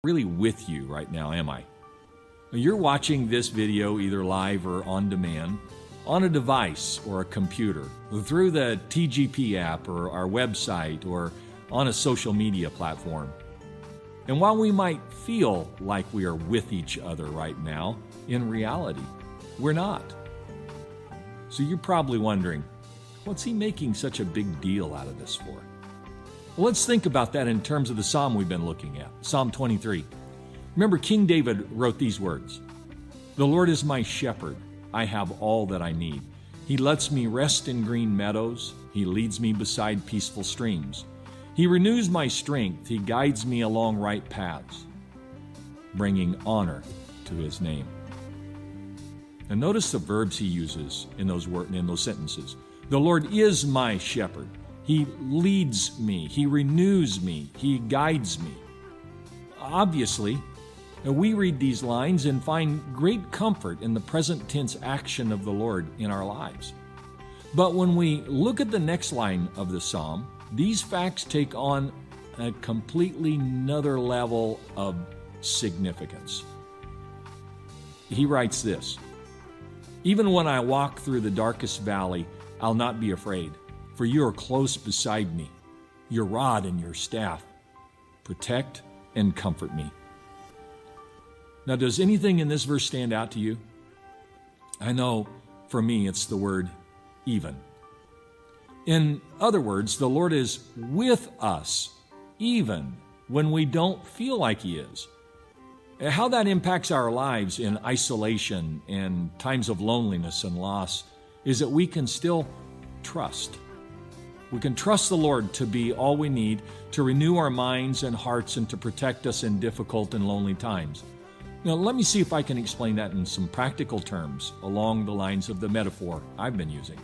really with you right now, am I? You're watching this video either live or on demand on a device or a computer, through the TGP app or our website or on a social media platform. And while we might feel like we are with each other right now, in reality, we're not. So you're probably wondering, what's he making such a big deal out of this for? Well, let's think about that in terms of the psalm we've been looking at, Psalm 23. Remember, King David wrote these words, "The Lord is my shepherd. I have all that I need. He lets me rest in green meadows. He leads me beside peaceful streams. He renews my strength. He guides me along right paths, bringing honor to his name." And notice the verbs he uses in those sentences. The Lord is my shepherd. He leads me. He renews me. He guides me. Obviously, we read these lines and find great comfort in the present tense action of the Lord in our lives. But when we look at the next line of the psalm, these facts take on a completely another level of significance. He writes this, "Even when I walk through the darkest valley, I'll not be afraid, for you are close beside me. Your rod and your staff protect and comfort me." Now, does anything in this verse stand out to you? I know for me it's the word even. In other words, the Lord is with us even when we don't feel like he is. How that impacts our lives in isolation and times of loneliness and loss is that we can still trust. We can trust the Lord to be all we need, to renew our minds and hearts, and to protect us in difficult and lonely times. Now, let me see if I can explain that in some practical terms along the lines of the metaphor I've been using.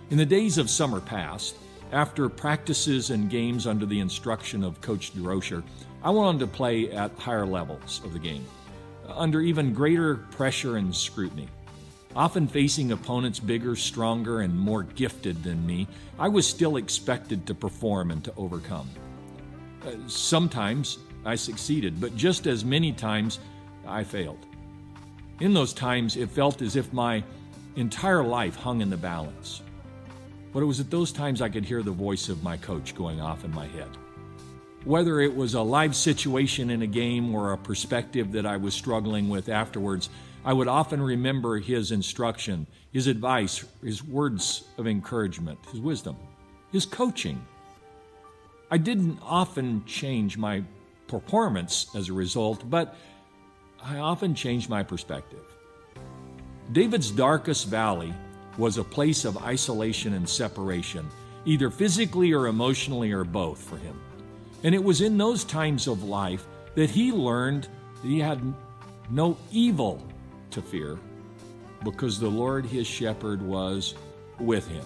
In the days of summer past, after practices and games under the instruction of Coach DeRocher, I went on to play at higher levels of the game, under even greater pressure and scrutiny. Often facing opponents bigger, stronger, and more gifted than me, I was still expected to perform and to overcome. Sometimes I succeeded, but just as many times I failed. In those times, it felt as if my entire life hung in the balance. But it was at those times I could hear the voice of my coach going off in my head. Whether it was a live situation in a game or a perspective that I was struggling with afterwards, I would often remember his instruction, his advice, his words of encouragement, his wisdom, his coaching. I didn't often change my performance as a result, but I often changed my perspective. David's darkest valley was a place of isolation and separation, either physically or emotionally or both for him. And it was in those times of life that he learned that he had no evil to fear, because the Lord, his shepherd, was with him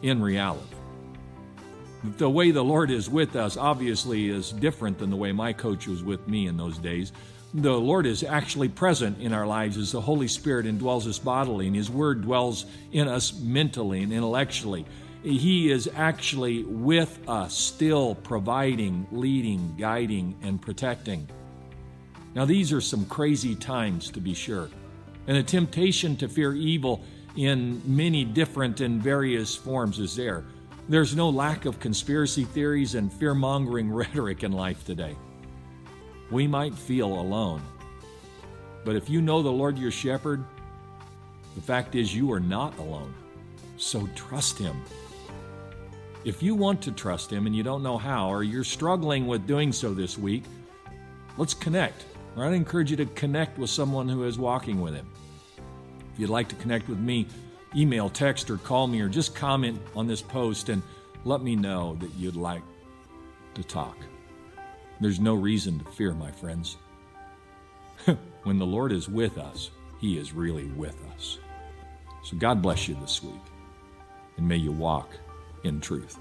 in reality. The way the Lord is with us obviously is different than the way my coach was with me in those days. The Lord is actually present in our lives as the Holy Spirit indwells us bodily, and his word dwells in us mentally and intellectually. He is actually with us, still providing, leading, guiding, and protecting. Now, these are some crazy times, to be sure, and the temptation to fear evil in many different and various forms is there. There's no lack of conspiracy theories and fear-mongering rhetoric in life today. We might feel alone, but if you know the Lord your shepherd, the fact is you are not alone, so trust him. If you want to trust him and you don't know how, or you're struggling with doing so this week, let's connect. I'd encourage you to connect with someone who is walking with him. If you'd like to connect with me, email, text, or call me, or just comment on this post and let me know that you'd like to talk. There's no reason to fear, my friends. When the Lord is with us, he is really with us. So God bless you this week, and may you walk in truth.